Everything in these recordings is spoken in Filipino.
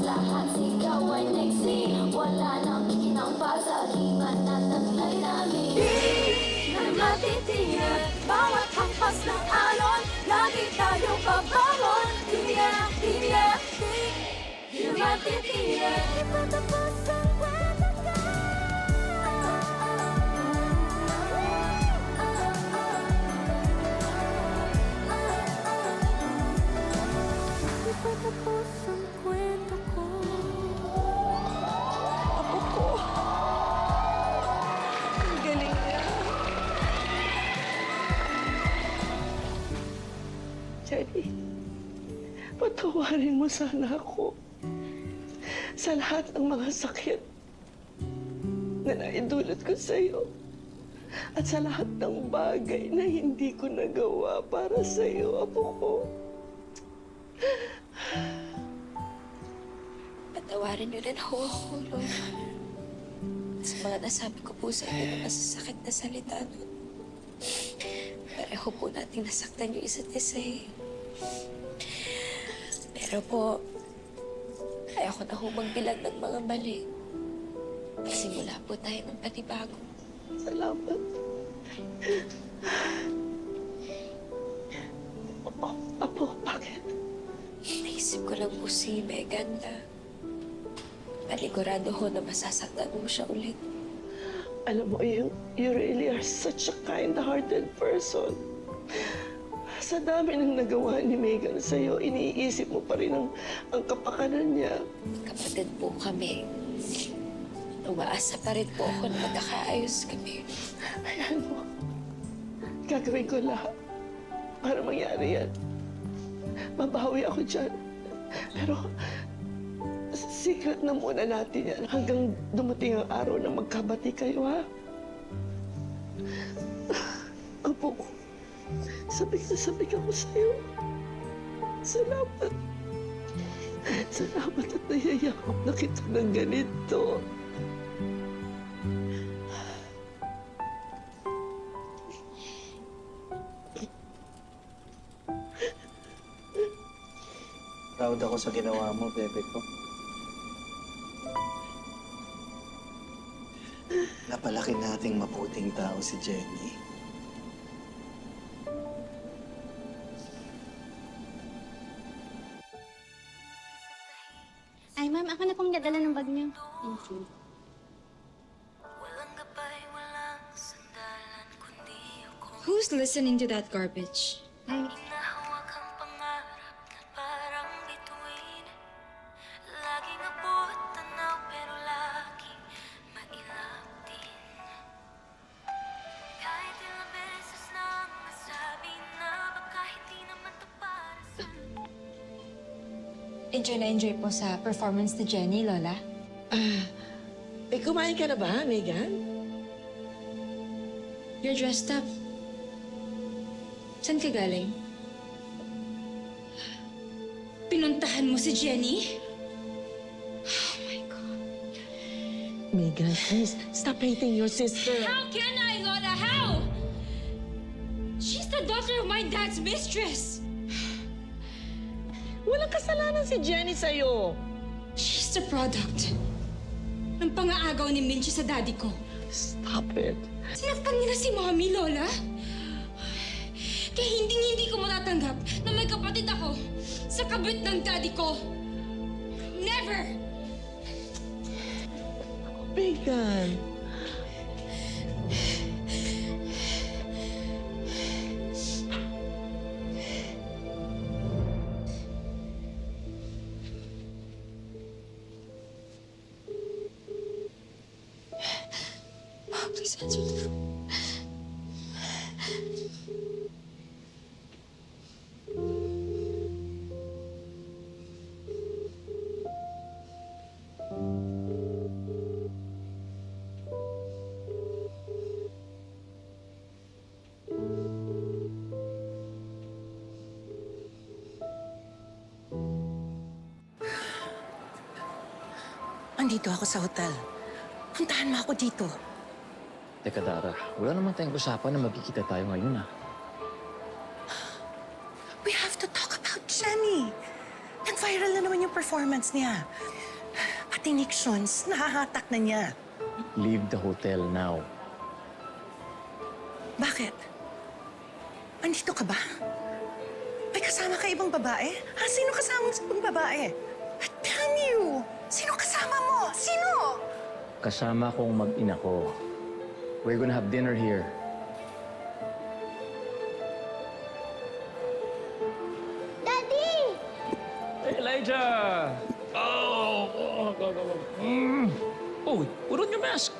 lahat sigaw ay naiksi. Wala nang kinangpasahingan at taglay namin. Di na matitigil bawat hampas ng alon. Lagi tayo pabangon. Di na matitigil. Di patapos ang kwento ko. Di patapos ang kwento ko. Apo ko. Ang galing niya. Jenny, patawarin mo sana ako sa lahat ng mga sakit na naidulot ko sa'yo at sa lahat ng bagay na hindi ko nagawa para sa'yo, apo ko. Patawarin niyo rin ho ako, Lola. Sa mga nasabi ko po sa inyo na masasakit na salita nun. Pareho po nating nasaktan yung isa't isa eh. Pero po, ayoko na ho magbilang ng mga mali. Magsimula po tayo ng panibago. Salamat. Apo, bakit? Naisip ko lang po si Megan na panigurado ho na masasaktan mo siya ulit. Alam mo, you really are such a kind-hearted person. Sa dami ng nagawa ni Megan sa'yo, iniisip mo pa rin ang kapakanan niya. Kapatid po kami. Umaasa pa rin po ako na magkakaayos kami. Ayan mo, gagawin ko lahat para mangyari yan. Mabawi ako dyan. Pero, secret na muna natin yan hanggang dumating ang araw na magkabati kayo, ha? Apo ko, sabik na sabik ako sa'yo. Salamat. Salamat at nayayakap na kita ng ganito. Proud ako sa ginawa mo, bebe ko. Napalaki nating mabuting tao si Jenny. Ay, ma'am, ako na pong dadala ng bag niyo. Thank you. Walang gabay, walang sandalan, kundi ako. Who's listening to that garbage? Ay, Inahawak ang pangarap na parang bituin. Laging abot tanaw pero laging mailap din. Kahit ilang beses nang nasabi na baka hindi naman to para sa Enjoy na enjoy po sa performance ni Jenny, Lola. Kumain ka na ba, Megan? You're dressed up. Saan ka galing? Pinuntahan mo si Jenny? Oh my God. Megan, please, stop hating your sister. How can I, Lola? How? She's the daughter of my dad's mistress. Walang kasalanan si Jenny sa'yo. She's the product ng pang-aagaw ni Minchi sa daddy ko. Stop it. Sinaktan niya na si Mommy, Lola. Kaya hindi ko matatanggap na may kapatid ako sa kabit ng daddy ko. Never! Megan. Please answer the phone. Andito ako sa hotel. Puntahan mo ako dito. Teka, Dara. Wala naman tayong usapan na magkikita tayo ngayon, ah. We have to talk about Jenny. Nag-viral na naman yung performance niya. Pati Nixons, nahahatak na niya. Leave the hotel now. Bakit? Andito ka ba? May kasama ka ibang babae? Ha? Sino kasama mo sa ibang babae? Tell you! Sino kasama mo? Sino? Kasama kong mag-ina ko. We're gonna have dinner here. Daddy! Hey, Elijah! Oh, go. Oh, put on your mask.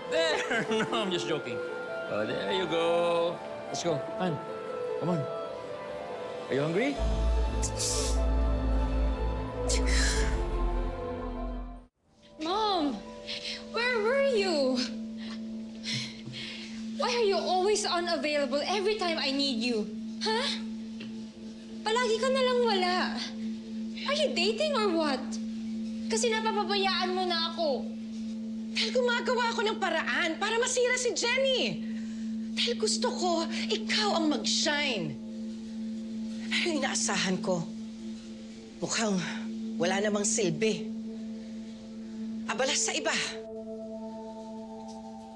There! No, I'm just joking. Oh, there you go. Let's go. Han, come on. Are you hungry? Mom, where were you? Why are you always unavailable every time I need you? Huh? Palagi ka na lang wala. Are you dating or what? Kasi napapabayaan mo na ako. Dahil gumagawa ako ng paraan para masira si Jenny. Dahil gusto ko, ikaw ang mag-shine. Pero inaasahan ko, mukhang wala namang silbi. Abala sa iba.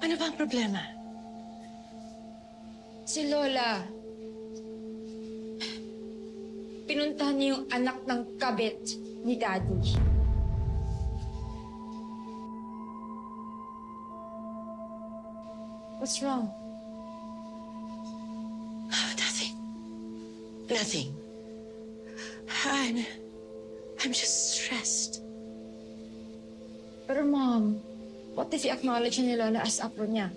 Ano ba ang problema? Si Lola. Pinuntahan niya yung anak ng kabit ni Daddy. What's wrong? Nothing. Nothing. I'm just stressed. Pero Mom, what if i-acknowledge ni Lola as apo niya?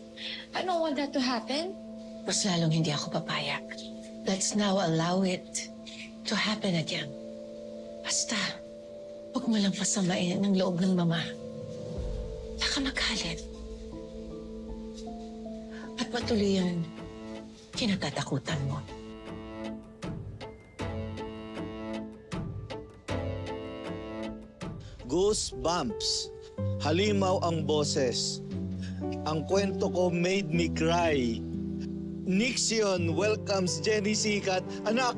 I don't want that to happen. Mas lalong hindi ako papayag. Let's now allow it to happen again. Basta, huwag mo lang pasamain ang loob ng mama. Baka magalit. At matuloy yan, kinatatakutan mo. Goosebumps. Halimaw ang boses. Ang kwento ko made me cry. Nixion welcomes Jenny Sikat. Anak,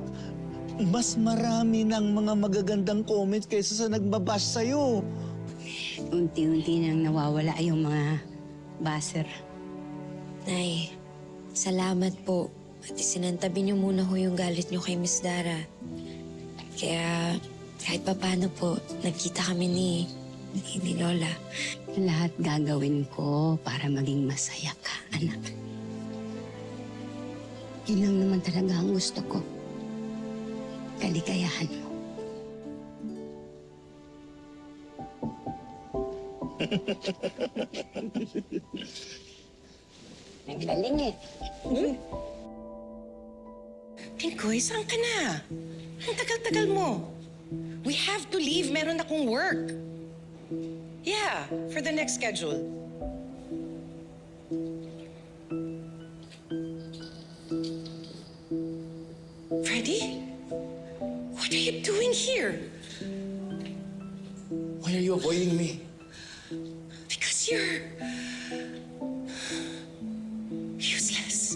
mas marami ng mga magagandang comments kaysa sa nagbabash sa'yo. Unti-unti nang nawawala yung mga baser. Nay, salamat po. At isinantabi niyo muna ho yung galit niyo kay Miss Dara. Kaya kahit paano po, nagkita kami ni Lola. Lahat gagawin ko para maging masaya ka, anak. Yun lang naman talaga ang gusto ko. Kaligayahan mo. Ang galing eh. Tinkoy, saan ka na? Ang tagal-tagal mo. We have to leave. Meron akong work. Yeah, for the next schedule. Freddy? What are you doing here? Why are you avoiding me? Because you're useless.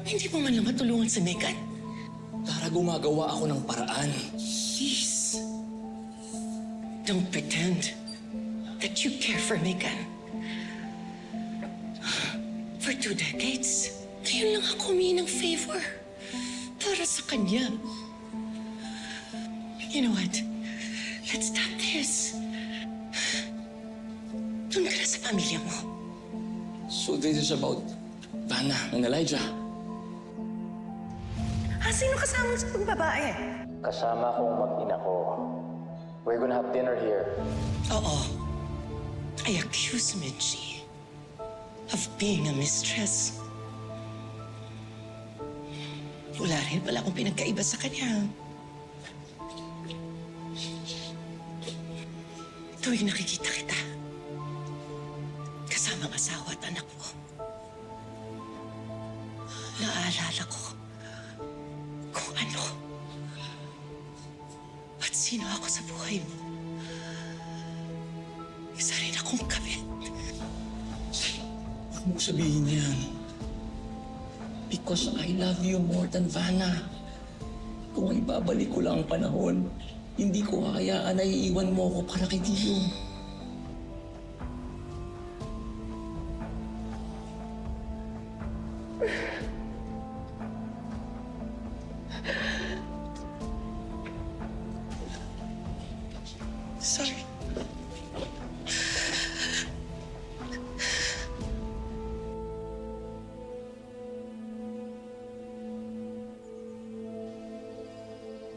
Hindi mo man lang matulungan si Megan. Tara, gumagawa ako ng paraan. Please, don't pretend that you care for Megan. For 2 decades, ngayon lang ako humingi ng favor para sa kanya. You know what? Let's stop this. Doon ka na sa pamilya mo. So this is about Vanna and Elijah. Sino kasama sa pang babae? Kasama kong mag-ina ko. We're gonna have dinner here. Oo. I accuse Mitchie of being a mistress. Wala rin pala akong pinagkaiba sa kanya. Tuwing nakikita kita, kasama ang asawa at anak mo, naaalala ko kung ano at sino ako sa buhay mo. Isa rin akong kabit. Huwag mo sabihin yan. Because I love you more than Vanna. Kung ibabalik ko lang ang panahon, hindi ko hayaan na iiwan mo ako para kay Dio. Sorry.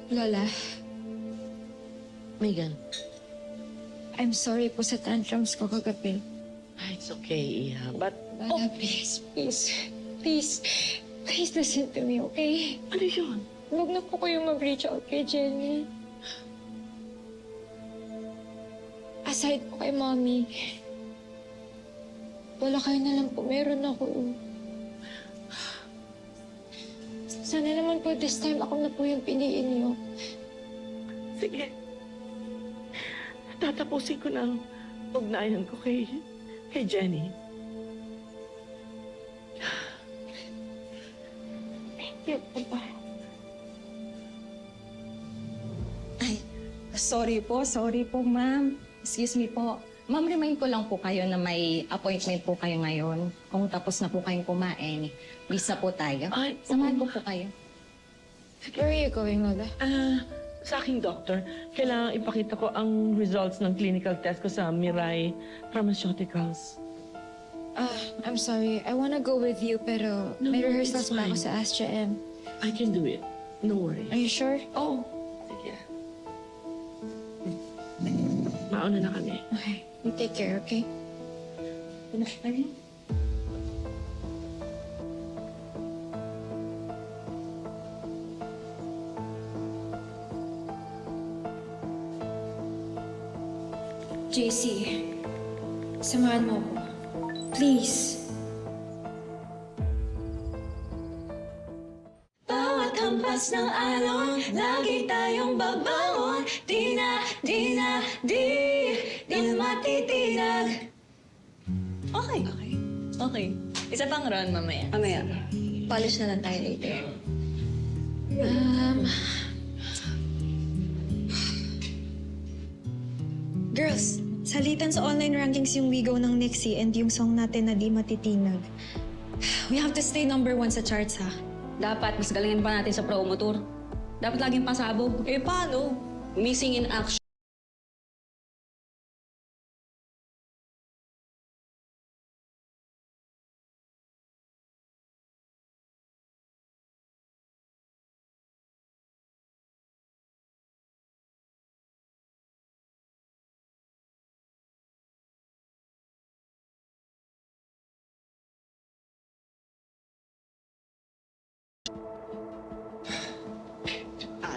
Lola, Megan, I'm sorry po sa tantrums ko kagabi. it's okay, Iha. But, Lola, please, please, please, please listen to me, okay? ano yun? Huwag na po kayong mag-reach out kay Jenny. Aside po kay Mommy, wala kayo na lang po. Meron ako. Sana naman po this time ako na po yung piliin niyo. Sige. Tatapusin ko ng ugnayan ko kay Jenny. Thank you, Papa. Sorry po, ma'am. Excuse me po. Ma'am, remind ko lang po kayo na may appointment po kayo ngayon. Kung tapos na po kayong kumain, bisa po tayo. Ay, Samahan ko po kayo. Where are you going, Lola? Sa aking doctor, kailangan ipakita ko ang results ng clinical test ko sa Mirai Pharmaceuticals. I'm sorry. I wanna go with you, pero No, may no, rehearsals it's pa ako fine. sa Astra M. I can do it. No worry. Are you sure? Oh, sige. Mauna na kami. Okay. You take care, okay? JC, samahan mo ako. Please. Bawat hampas ng alon, lagi tayong babangon. Di matitinag. Okay. Isa pang round mamaya. Mamaya. Polish na lang tayo later. Girls, salitan sa online rankings yung Wigo ng Nixie and yung song natin na Di Matitinag. We have to stay number 1 sa charts, ha? Dapat mas galingan pa natin sa promo tour. Dapat laging pasabog. Eh paano? Missing in action.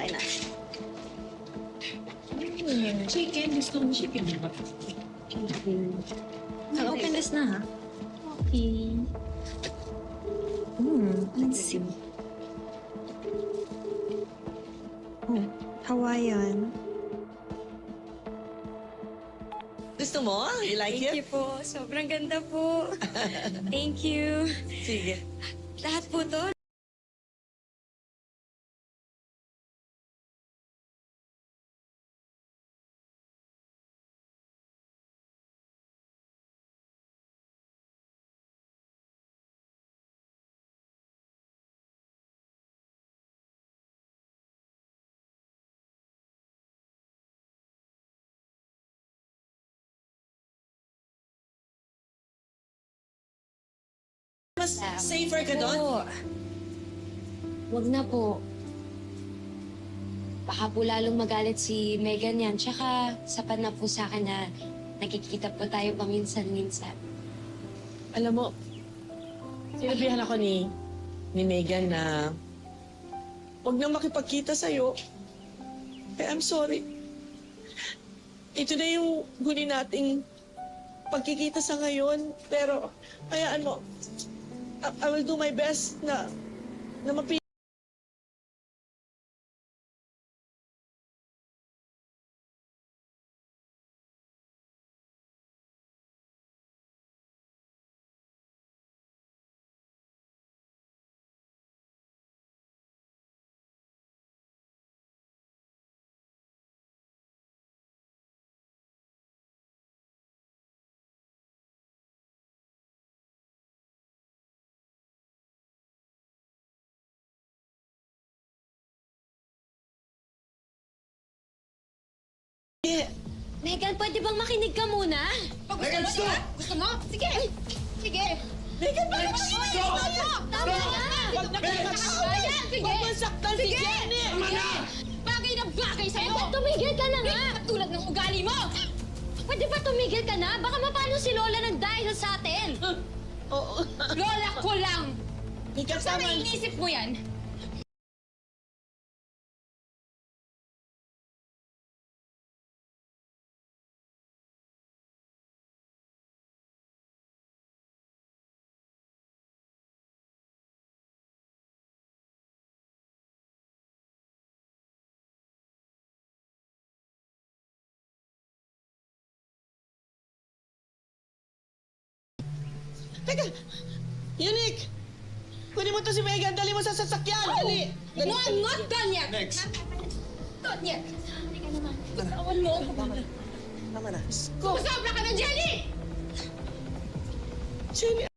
Okay na. Chicken. Gusto mo chicken. I'll open this na, ha? Okay. Let's see. Oh, Hawaiian. Gusto mo? You like Thank it? you po. Sobrang ganda po. Thank you. Sige. Lahat po to. Mas safer ka doon? Po. Wag na po. Baka po lalong magalit si Megan yan. Tsaka sapat na po sa akin na nakikita po tayo paminsan-minsan. Alam mo, sinabihan ako ni Megan na huwag na makipagkita sa'yo. Eh, I'm sorry. Ito na yung huli nating pagkikita sa ngayon. Pero, hayaan mo, I will do my best na mapili. Megan, pwede bang makinig ka muna? Megan, stop! Gusto mo? Sige! Sige! Megan, bakit mo tayo? Tama na! Megan, Ayan, sige! Huwag mo saktan si Jenny! Tama na! Bagay na bagay sa'yo! Megan, tumigil ka na nga! Tulad ng ugali mo! Pwede ba tumigil ka na? Baka mapano si Lola ng dahil sa atin! Lola ko lang! Ikaw Sana inisip mo yan? Teka! Unique! Kunin mo to si Megan. Dali mo sa sasakyan. Dali! No, I'm not done yet! Next. Done yet! Awan mo! Tama na. Kumasobra ka na, Jenny! Jenny,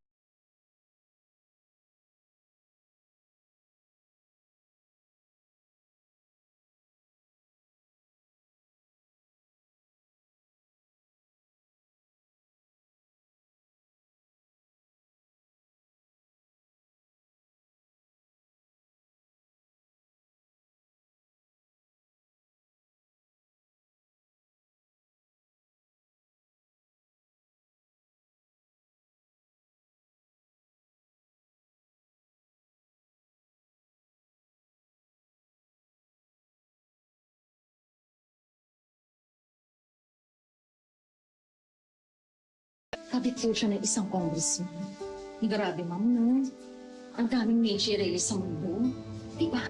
Kabit po siya ng isang congressman. Grabe, ma'am, no? Ang daming nature sa mundo. Diba?